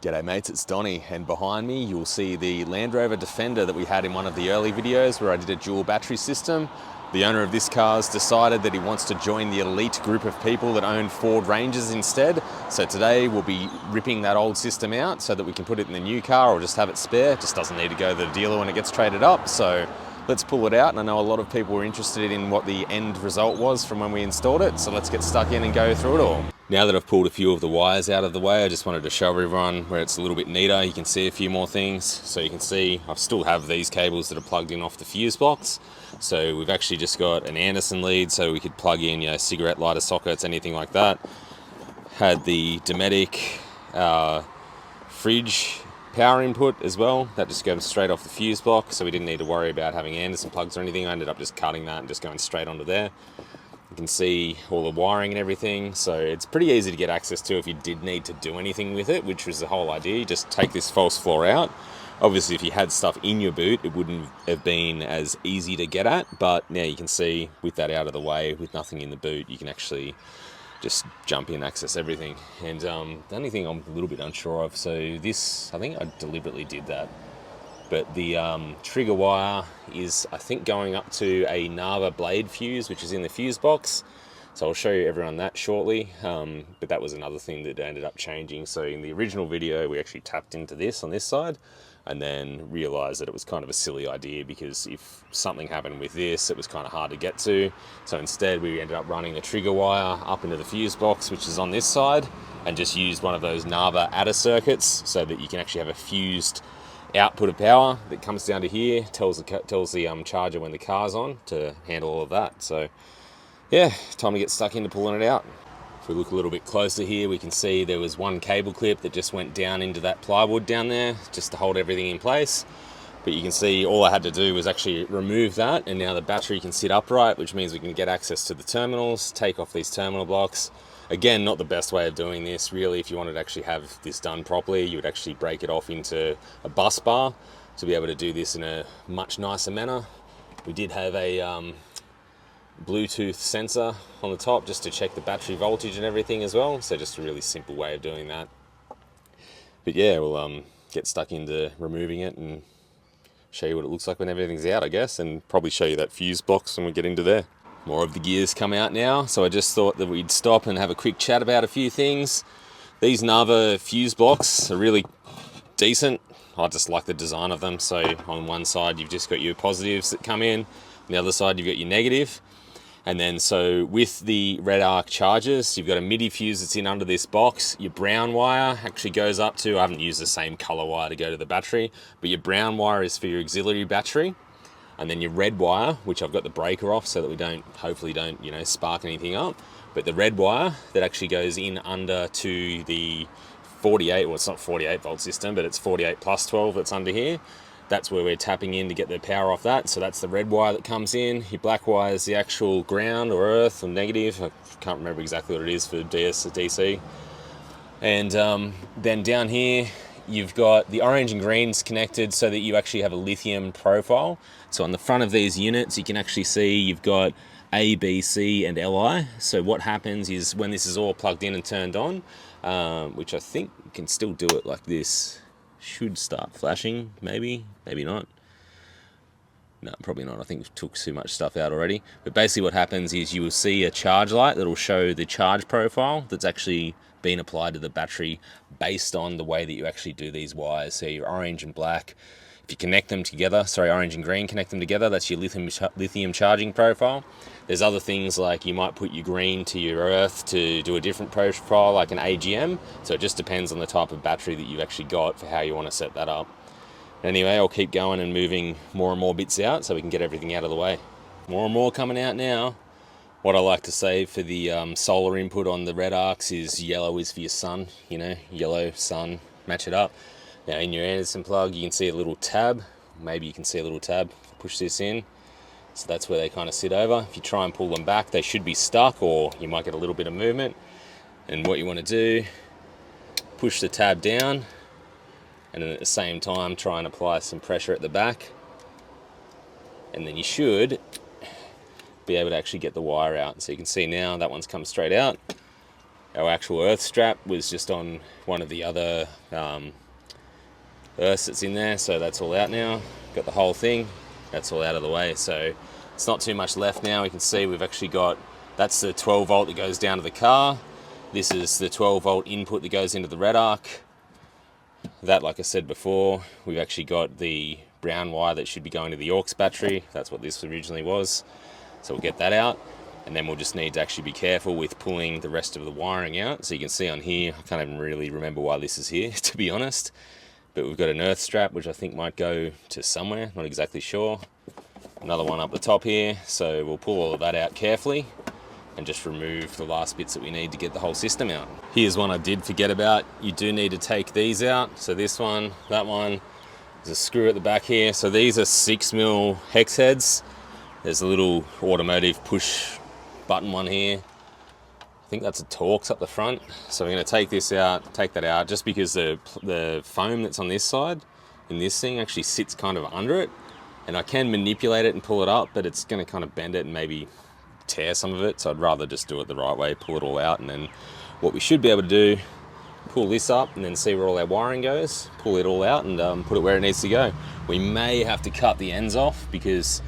G'day mates, it's Donny, and behind me you'll see the Landrover Defender that we had in one of the early videos where I did a dual battery system. The owner of this car's decided that he wants to join the elite group of people that own Ford Rangers instead. So today we'll be ripping that old system out so that we can put it in the new car or just have it spare. It just doesn't need to go to the dealer when it gets traded up. So let's pull it out, and I know a lot of people were interested in what the end result was from when we installed it, so let's get stuck in and go through it all. Now that I've pulled a few of the wires out of the way, I just wanted to show everyone where it's a little bit neater. You can see a few more things. So you can see I still have these cables that are plugged in off the fuse box. So we've actually just got an Anderson lead, so we could plug in, cigarette lighter sockets, anything like that. Had the Dometic fridge power input as well. That just goes straight off the fuse box, so we didn't need to worry about having Anderson plugs or anything. I ended up just cutting that and just going straight onto there. You can see all the wiring and everything, so it's pretty easy to get access to if you did need to do anything with it, which was the whole idea. You just take this false floor out. Obviously, if you had stuff in your boot, it wouldn't have been as easy to get at, but now you can see with that out of the way, with nothing in the boot, you can actually just jump in and access everything. And the only thing I'm a little bit unsure of, so this, I think I deliberately did that, but the trigger wire is, I think, going up to a Narva blade fuse, which is in the fuse box. So I'll show you everyone that shortly, but that was another thing that ended up changing. So in the original video, we actually tapped into this on this side, and then realized that it was kind of a silly idea because if something happened with this, it was kind of hard to get to. So instead, we ended up running the trigger wire up into the fuse box, which is on this side, and just used one of those Narva adder circuits so that you can actually have a fused output of power that comes down to here, tells the charger when the car's on to handle all of that. So yeah, time to get stuck into pulling it out. If we look a little bit closer here, we can see there was one cable clip that just went down into that plywood down there just to hold everything in place. But you can see all I had to do was actually remove that, and now the battery can sit upright, which means we can get access to the terminals, take off these terminal blocks. Again, not the best way of doing this. Really, if you wanted to actually have this done properly, you would actually break it off into a bus bar to be able to do this in a much nicer manner. We did have a Bluetooth sensor on the top just to check the battery voltage and everything as well. So just a really simple way of doing that. But yeah, we'll get stuck into removing it and show you what it looks like when everything's out, I guess, and probably show you that fuse box when we get into there. More of the gears come out now, so I just thought that we'd stop and have a quick chat about a few things. These Narva fuse blocks are really decent. I just like the design of them. So on one side you've just got your positives that come in, on the other side you've got your negative. And then so with the red arc chargers, you've got a MIDI fuse that's in under this box. Your brown wire actually goes up to, I haven't used the same color wire to go to the battery, but your brown wire is for your auxiliary battery. And then your red wire, which I've got the breaker off so that we hopefully don't, spark anything up. But the red wire that actually goes in under to the 48, well, it's not 48 volt system, but it's 48 plus 12 that's under here. That's where we're tapping in to get the power off that. So that's the red wire that comes in. Your black wire is the actual ground or earth or negative. I can't remember exactly what it is for DC. And then down here, you've got the orange and greens connected so that you actually have a lithium profile. So on the front of these units, you can actually see you've got A, B, C, and Li. So what happens is when this is all plugged in and turned on, which I think you can still do it like this, should start flashing, maybe not. No, probably not. I think we've took too much stuff out already. But basically what happens is you will see a charge light that will show the charge profile that's actually been applied to the battery based on the way that you actually do these wires. So your orange and black, if you connect them together, orange and green, connect them together, that's your lithium charging profile. There's other things like you might put your green to your earth to do a different profile, like an AGM. So it just depends on the type of battery that you've actually got for how you want to set that up. Anyway, I'll keep going and moving more and more bits out so we can get everything out of the way. More and more coming out now. What I like to say for the solar input on the red arcs is yellow is for your sun, yellow, sun, match it up. Now in your Anderson plug, you can see a little tab. Maybe you can see a little tab. Push this in. So that's where they kind of sit over. If you try and pull them back, they should be stuck, or you might get a little bit of movement. And what you want to do, push the tab down, and then at the same time try and apply some pressure at the back, and then you should be able to actually get the wire out. So you can see now that one's come straight out. Our actual earth strap was just on one of the other earths that's in there, so that's all out now. Got the whole thing, that's all out of the way, so it's not too much left now. We can see we've actually got, that's the 12 volt that goes down to the car. This is the 12 volt input that goes into the red arc. That, like I said before, we've actually got the brown wire that should be going to the aux battery. That's what this originally was. So we'll get that out. And then we'll just need to actually be careful with pulling the rest of the wiring out. So you can see on here, I can't even really remember why this is here, to be honest. But we've got an earth strap, which I think might go to somewhere, not exactly sure. Another one up the top here. So we'll pull all of that out carefully and just remove the last bits that we need to get the whole system out. Here's one I did forget about. You do need to take these out. So this one, that one, there's a screw at the back here. So these are 6mm hex heads. There's a little automotive push button one here. I think that's a Torx up the front. So we're gonna take this out, take that out, just because the foam that's on this side in this thing actually sits kind of under it. And I can manipulate it and pull it up, but it's gonna kind of bend it and maybe tear some of it, so I'd rather just do it the right way, pull it all out, and then what we should be able to do, pull this up and then see where all our wiring goes, pull it all out and put it where it needs to go. We may have to cut the ends off because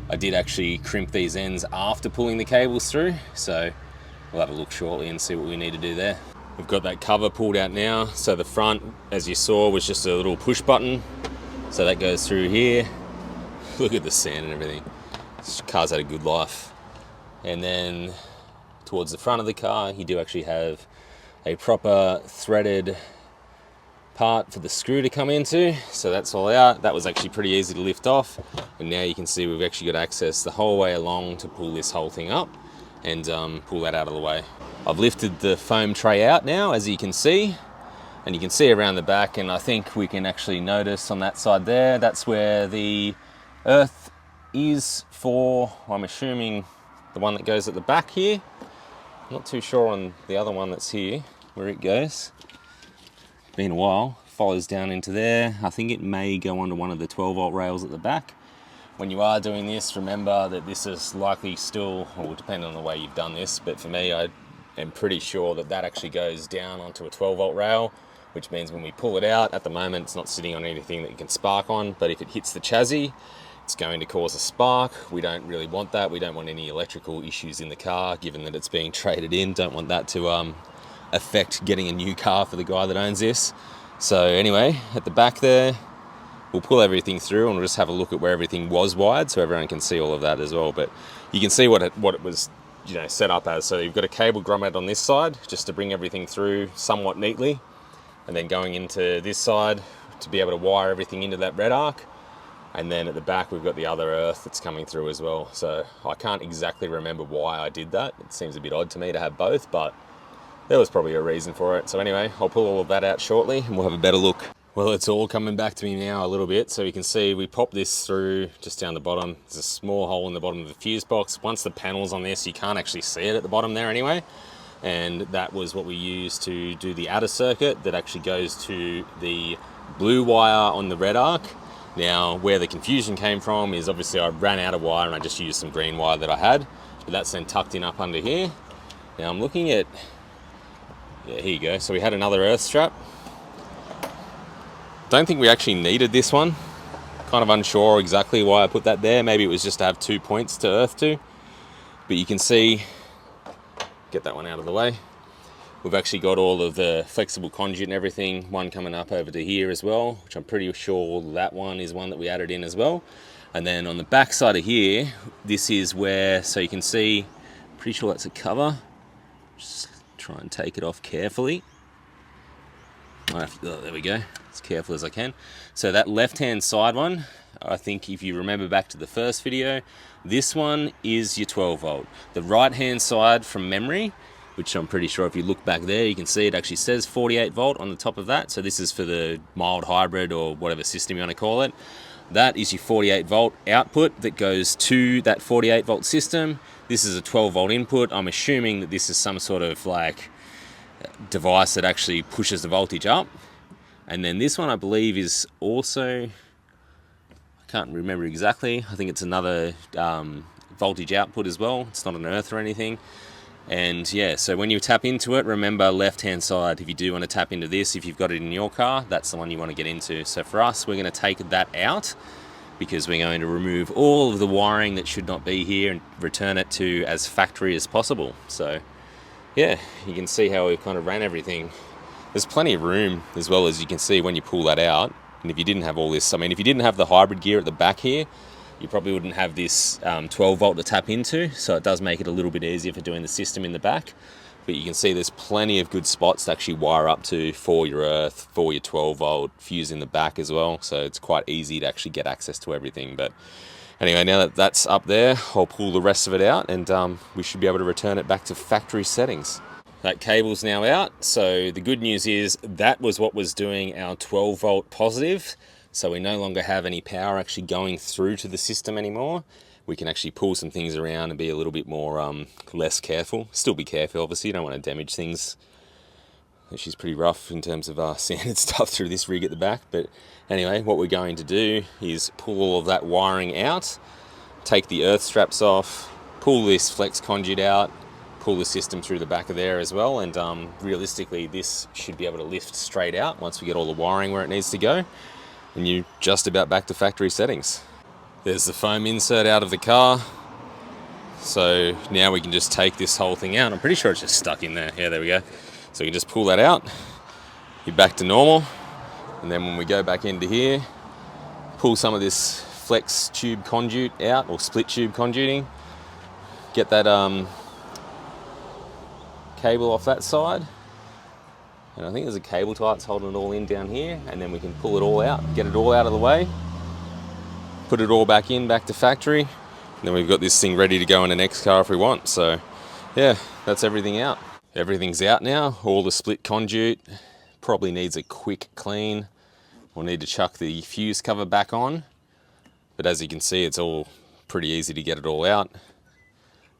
I did actually crimp these ends after pulling the cables through, so we'll have a look shortly and see what we need to do there. We've got that cover pulled out now, so the front, as you saw, was just a little push button, so that goes through here. Look at the sand and everything. This car's had a good life. And then towards the front of the car, you do actually have a proper threaded part for the screw to come into. So that's all out. That was actually pretty easy to lift off. And now you can see we've actually got access the whole way along to pull this whole thing up and pull that out of the way. I've lifted the foam tray out now, as you can see. And you can see around the back, and I think we can actually notice on that side there, that's where the earth is for, I'm assuming, the one that goes at the back here. I'm not too sure on the other one that's here, where it goes. Been a while. Follows down into there. I think it may go onto one of the 12 volt rails at the back. When you are doing this, remember that this is likely still, or depending on the way you've done this, but for me, I am pretty sure that that actually goes down onto a 12 volt rail, which means when we pull it out, at the moment it's not sitting on anything that you can spark on, but if it hits the chassis, it's going to cause a spark. We don't really want that. We don't want any electrical issues in the car, given that it's being traded in. Don't want that to affect getting a new car for the guy that owns this. So anyway, at the back there, we'll pull everything through and we'll just have a look at where everything was wired so everyone can see all of that as well. But you can see what it was, you know, set up as. So you've got a cable grommet on this side just to bring everything through somewhat neatly, and then going into this side to be able to wire everything into that red arc. And then at the back, we've got the other earth that's coming through as well. So I can't exactly remember why I did that. It seems a bit odd to me to have both, but there was probably a reason for it. So anyway, I'll pull all of that out shortly and we'll have a better look. Well, it's all coming back to me now a little bit. So you can see we pop this through just down the bottom. There's a small hole in the bottom of the fuse box. Once the panel's on this, you can't actually see it at the bottom there anyway. And that was what we used to do the outer circuit that actually goes to the blue wire on the red arc. Now, where the confusion came from is obviously I ran out of wire and I just used some green wire that I had, but that's then tucked in up under here. Now I'm looking at, yeah, here you go. So we had another earth strap. Don't think we actually needed this one. Kind of unsure exactly why I put that there. Maybe it was just to have 2 points to earth to, but you can see, get that one out of the way. We've actually got all of the flexible conduit and everything, one coming up over to here as well, which I'm pretty sure that one is one that we added in as well. And then on the back side of here, this is where, so you can see, pretty sure that's a cover. Just try and take it off carefully. Oh, there we go, as careful as I can. So that left-hand side one, I think if you remember back to the first video, this one is your 12 volt. The right-hand side from memory, which I'm pretty sure if you look back there, you can see it actually says 48 volt on the top of that. So this is for the mild hybrid or whatever system you want to call it. That is your 48 volt output that goes to that 48 volt system. This is a 12 volt input. I'm assuming that this is some sort of like device that actually pushes the voltage up. And then this one I believe is also, I can't remember exactly. I think it's another voltage output as well. It's not an earth or anything. And yeah, so when you tap into it, remember left hand side. If you do want to tap into this, if you've got it in your car, that's the one you want to get into. So for us, we're going to take that out because we're going to remove all of the wiring that should not be here and return it to as factory as possible. So yeah, you can see how we've kind of ran everything. There's plenty of room as well, as you can see when you pull that out. And if you didn't have all this, I mean, if you didn't have the hybrid gear at the back here, you probably wouldn't have this 12 volt to tap into. So it does make it a little bit easier for doing the system in the back. But you can see there's plenty of good spots to actually wire up to for your earth, for your 12 volt fuse in the back as well. So it's quite easy to actually get access to everything. But anyway, now that that's up there, I'll pull the rest of it out and we should be able to return it back to factory settings. That cable's now out, so the good news is that was what was doing our 12 volt positive, so we no longer have any power actually going through to the system anymore. We can actually pull some things around and be a little bit more less careful. Still be careful, obviously, you don't want to damage things. She's pretty rough in terms of sanded stuff through this rig at the back, but anyway, what we're going to do is pull all of that wiring out, take the earth straps off, pull this flex conduit out, pull the system through the back of there as well, and realistically this should be able to lift straight out once we get all the wiring where it needs to go, and you're just about back to factory settings. There's the foam insert out of the car, so now we can just take this whole thing out. I'm pretty sure it's just stuck in there. Yeah, there we go. So you can just pull that out, you're back to normal, and then when we go back into here, pull some of this flex tube conduit out, or split tube conduiting, get that cable off that side, and I think there's a cable tie that's holding it all in down here, and then we can pull it all out, get it all out of the way, put it all back in, back to factory, and then we've got this thing ready to go in the next car if we want. So yeah, that's everything out. Everything's out now. All the split conduit probably needs a quick clean. We'll need to chuck the fuse cover back on, but as you can see, it's all pretty easy to get it all out.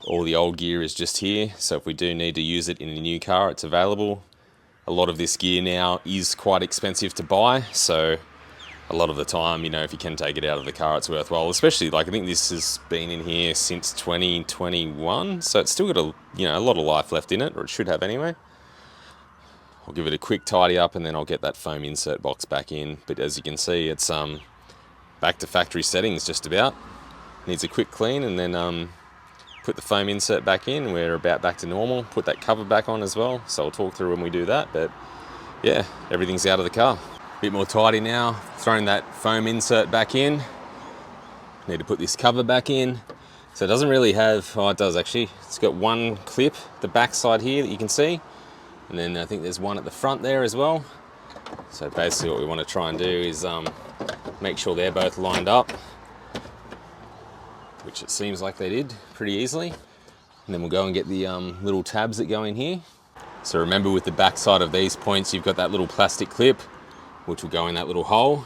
All the old gear is just here, so if we do need to use it in a new car, it's available. A lot of this gear now is quite expensive to buy, so a lot of the time, you know, if you can take it out of the car, it's worthwhile. Especially, like, I think this has been in here since 2021, so it's still got a lot of life left in it, or it should have anyway. I'll give it a quick tidy up, and then I'll get that foam insert box back in. But as you can see, it's back to factory settings just about. Needs a quick clean, and then put the foam insert back in. We're about back to normal. Put that cover back on as well, so I'll talk through when we do that. But yeah, everything's out of the car. A bit more tidy now. Throwing that foam insert back in. Need to put this cover back in. So it doesn't really have, oh, it does actually. It's got one clip, the back side here that you can see, and then I think there's one at the front there as well. So basically what we want to try and do is make sure they're both lined up, which it seems like they did pretty easily. And then we'll go and get the little tabs that go in here. So remember, with the back side of these points, you've got that little plastic clip, which will go in that little hole,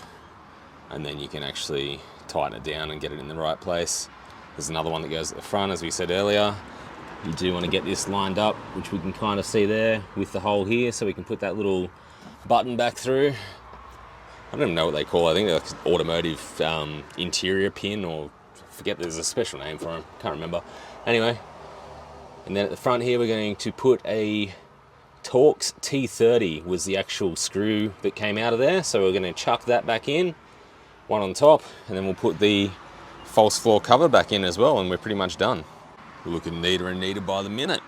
and then you can actually tighten it down and get it in the right place. There's another one that goes at the front, as we said earlier. You do want to get this lined up, which we can kind of see there with the hole here, so we can put that little button back through. I don't even know what they call it. I think they're like automotive interior pin, or forget, there's a special name for them, can't remember. Anyway, and then at the front here we're going to put a Torx T30 was the actual screw that came out of there, so we're going to chuck that back in, one on top, and then we'll put the false floor cover back in as well, and we're pretty much done. We're looking neater and neater by the minute.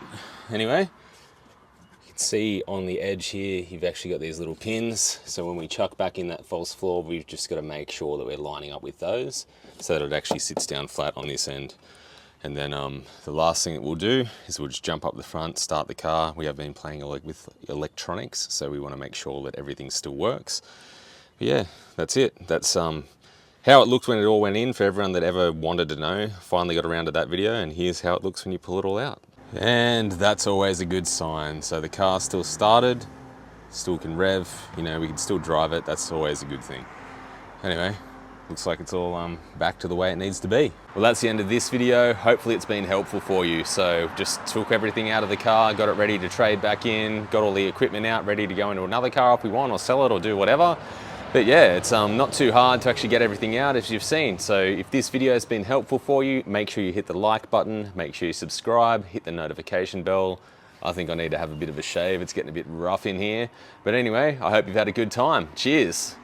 Anyway, you can see on the edge here you've actually got these little pins, so when we chuck back in that false floor, we've just got to make sure that we're lining up with those so that it actually sits down flat on this end. And then the last thing that we'll do is we'll just jump up the front, start the car. We have been playing with electronics, so we want to make sure that everything still works. But yeah, that's it. That's how it looked when it all went in, for everyone that ever wanted to know. Finally got around to that video, and here's how it looks when you pull it all out. And that's always a good sign. So the car still started, still can rev, you know, we can still drive it. That's always a good thing. Anyway, looks like it's all back to the way it needs to be. Well, that's the end of this video. Hopefully it's been helpful for you. So just took everything out of the car, got it ready to trade back in, got all the equipment out, ready to go into another car if we want, or sell it, or do whatever. But yeah, it's not too hard to actually get everything out, as you've seen. So if this video has been helpful for you, make sure you hit the like button, make sure you subscribe, hit the notification bell. I think I need to have a bit of a shave. It's getting a bit rough in here. But anyway, I hope you've had a good time. Cheers.